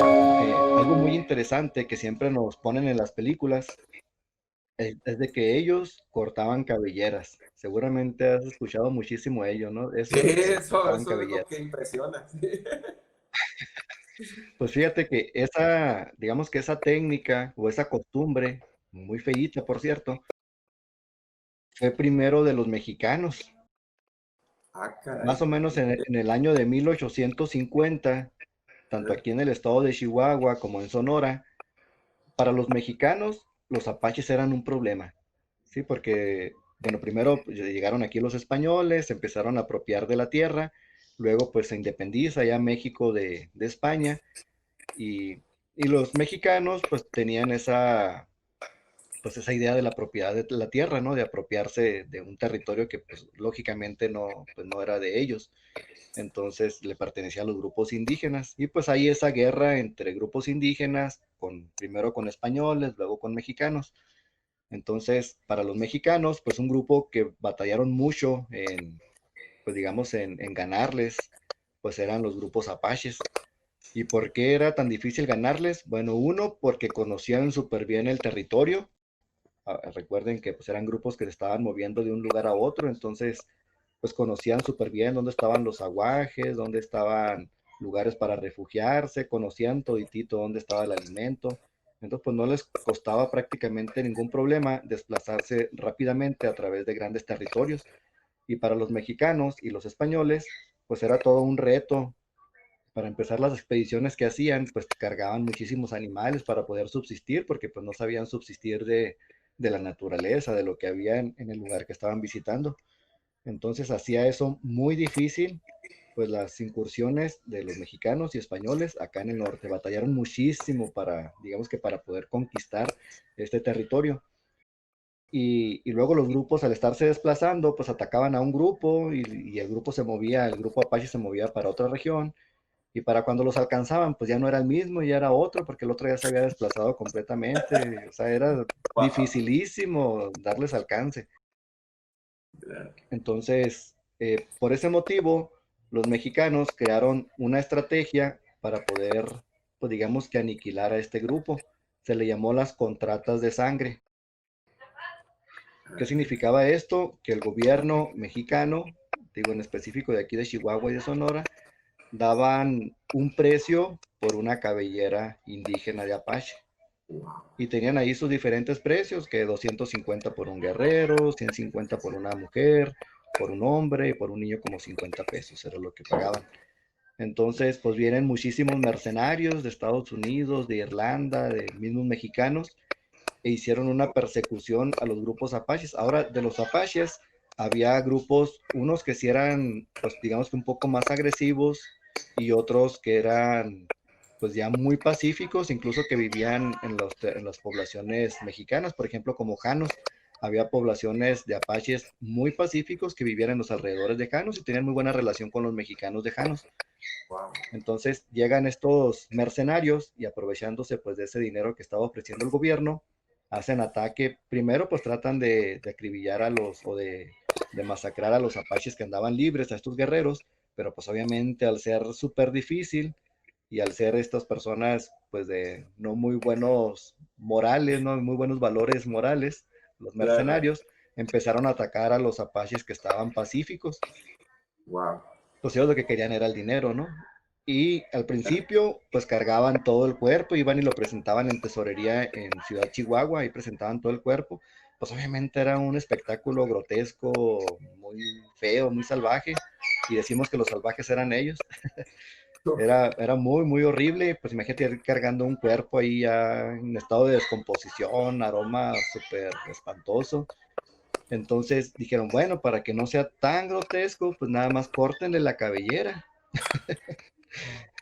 Algo muy interesante que siempre nos ponen en las películas es de que ellos cortaban cabelleras. Seguramente has escuchado muchísimo ello, ¿no? Sí, Eso de que cortaban eso es lo que cabelleras. impresiona. Pues fíjate que esa, digamos que esa técnica o esa costumbre, muy feíta, por cierto, fue primero de los mexicanos. Ah, Más caray. o menos en el año de 1850, tanto aquí en el estado de Chihuahua como en Sonora, para los mexicanos, los apaches eran un problema, ¿sí? Porque, bueno, primero pues, llegaron aquí los españoles, se empezaron a apropiar de la tierra, luego pues se independiza ya México de España y, y los mexicanos pues tenían pues esa idea de la propiedad de la tierra, ¿no? De apropiarse de un territorio que pues lógicamente no, pues, no era de ellos. Entonces le pertenecía a los grupos indígenas. Y pues hay esa guerra entre grupos indígenas, primero con españoles, luego con mexicanos. Entonces, para los mexicanos, pues un grupo que batallaron mucho pues digamos, en ganarles, pues eran los grupos apaches. ¿Y por qué era tan difícil ganarles? Bueno, uno, porque conocían súper bien el territorio. Recuerden que pues eran grupos que se estaban moviendo de un lugar a otro, entonces pues conocían súper bien dónde estaban los aguajes, dónde estaban lugares para refugiarse, conocían toditito dónde estaba el alimento. Entonces pues no les costaba prácticamente ningún problema desplazarse rápidamente a través de grandes territorios. Y para los mexicanos y los españoles pues era todo un reto. Para empezar las expediciones que hacían, pues cargaban muchísimos animales para poder subsistir, porque pues no sabían subsistir de la naturaleza, de lo que había en el lugar que estaban visitando. Entonces hacía eso muy difícil, pues las incursiones de los mexicanos y españoles acá en el norte batallaron muchísimo para, digamos que para poder conquistar este territorio. Y luego los grupos al estarse desplazando, pues atacaban a un grupo y el grupo se movía, el grupo Apache se movía para otra región y para cuando los alcanzaban, pues ya no era el mismo, ya era otro, porque el otro ya se había desplazado completamente. O sea, era Wow. dificilísimo darles alcance. Entonces, por ese motivo, los mexicanos crearon una estrategia para poder, pues digamos que aniquilar a este grupo. Se le llamó las contratas de sangre. ¿Qué significaba esto? Que el gobierno mexicano, digo en específico de aquí de Chihuahua y de Sonora, daban un precio por una cabellera indígena de Apache. Wow. Y tenían ahí sus diferentes precios, que 250 por un guerrero, 150 por una mujer, por un hombre y por un niño como 50 pesos, era lo que pagaban. Entonces, pues vienen muchísimos mercenarios de Estados Unidos, de Irlanda, de mismos mexicanos, e hicieron una persecución a los grupos apaches. Ahora, de los apaches, había grupos, unos que sí eran, pues digamos que un poco más agresivos y otros que eran, pues ya muy pacíficos, incluso que vivían en las poblaciones mexicanas, por ejemplo, como Janos. Había poblaciones de apaches muy pacíficos que vivían en los alrededores de Janos y tenían muy buena relación con los mexicanos de Janos. Wow. Entonces llegan estos mercenarios y aprovechándose pues de ese dinero que estaba ofreciendo el gobierno, hacen ataque. Primero pues tratan de acribillar a de masacrar a los apaches que andaban libres, a estos guerreros, pero pues obviamente al ser súper difícil y al ser estas personas pues de no muy buenos morales, no muy buenos valores morales, los Claro. mercenarios empezaron a atacar a los apaches que estaban pacíficos, Wow. pues ellos lo que querían era el dinero, ¿no? Y al principio, pues cargaban todo el cuerpo, iban y lo presentaban en tesorería en Ciudad Chihuahua, y presentaban todo el cuerpo. Pues obviamente era un espectáculo grotesco, muy feo, muy salvaje, y decimos que los salvajes eran ellos. Era muy, muy horrible, pues imagínate ir cargando un cuerpo ahí ya en estado de descomposición, aroma súper espantoso. Entonces dijeron, bueno, para que no sea tan grotesco, pues nada más córtenle la cabellera,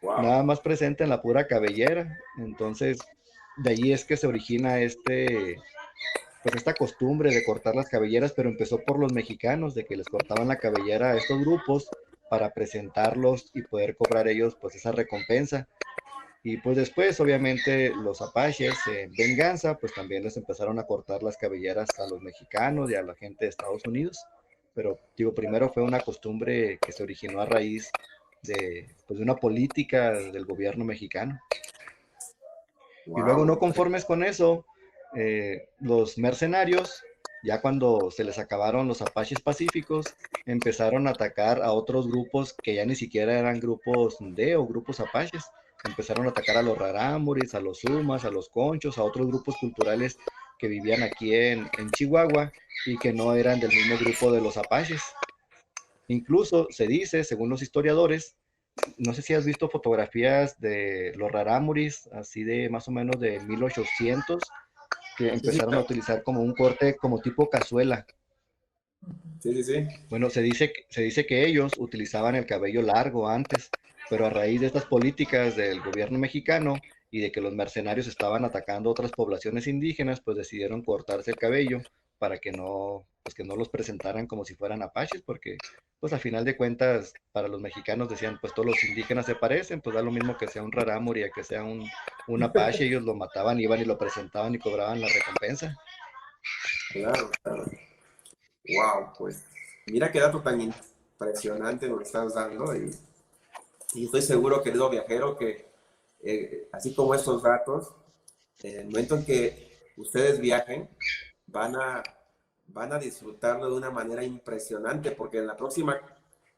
Wow. nada más presenten la pura cabellera. Entonces, de allí es que se origina pues esta costumbre de cortar las cabelleras, pero empezó por los mexicanos, de que les cortaban la cabellera a estos grupos para presentarlos y poder cobrar ellos pues esa recompensa. Y pues después, obviamente, los apaches, en venganza, pues también les empezaron a cortar las cabelleras a los mexicanos y a la gente de Estados Unidos. Pero, digo, primero fue una costumbre que se originó a raíz pues, de una política del gobierno mexicano. Y luego, no Wow. conformes con eso, los mercenarios, ya cuando se les acabaron los apaches pacíficos, empezaron a atacar a otros grupos que ya ni siquiera eran grupos de o grupos apaches. Empezaron a atacar a los rarámuris, a los sumas, a los conchos, a otros grupos culturales que vivían aquí en Chihuahua y que no eran del mismo grupo de los apaches. Incluso se dice, según los historiadores, no sé si has visto fotografías de los rarámuris, así de más o menos de 1800, que Sí, sí, empezaron a claro. utilizar como un corte como tipo cazuela. Sí, sí, sí. Bueno, se dice que ellos utilizaban el cabello largo antes, pero a raíz de estas políticas del gobierno mexicano y de que los mercenarios estaban atacando otras poblaciones indígenas, pues decidieron cortarse el cabello para que no, pues que no los presentaran como si fueran apaches, porque pues a final de cuentas para los mexicanos decían, pues todos los indígenas se parecen, pues da lo mismo que sea un rarámuri a que sea un apache, ellos lo mataban, iban y lo presentaban y cobraban la recompensa. Claro, claro. Wow, pues mira qué dato tan impresionante nos estás dando y estoy seguro, querido viajero, que así como estos datos, en el momento en que ustedes viajen, van a, van a disfrutarlo de una manera impresionante, porque en la próxima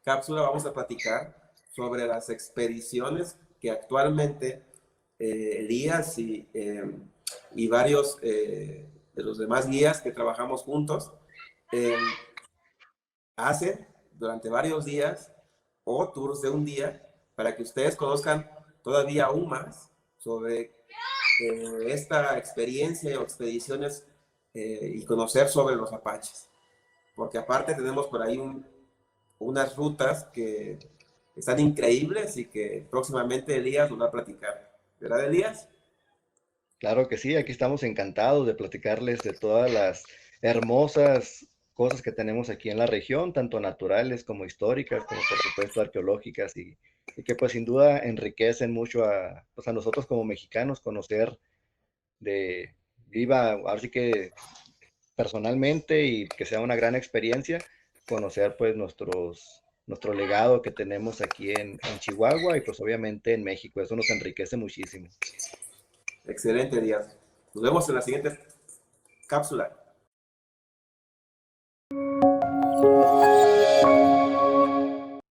cápsula vamos a platicar sobre las expediciones que actualmente Elías y varios de los demás guías que trabajamos juntos eh, hacen durante varios días o tours de un día para que ustedes conozcan todavía aún más sobre esta experiencia o expediciones y conocer sobre los apaches. Porque aparte tenemos por ahí unas rutas que están increíbles y que próximamente Elías nos va a platicar. ¿Verdad, Elías? Claro que sí, aquí estamos encantados de platicarles de todas las hermosas cosas que tenemos aquí en la región, tanto naturales como históricas, como por supuesto arqueológicas, y que pues sin duda enriquecen mucho a, pues, a nosotros como mexicanos conocer de viva, ahora sí que personalmente y que sea una gran experiencia, conocer pues nuestro legado que tenemos aquí en Chihuahua y pues obviamente en México, eso nos enriquece muchísimo. Excelente, Elías. Nos vemos en la siguiente cápsula.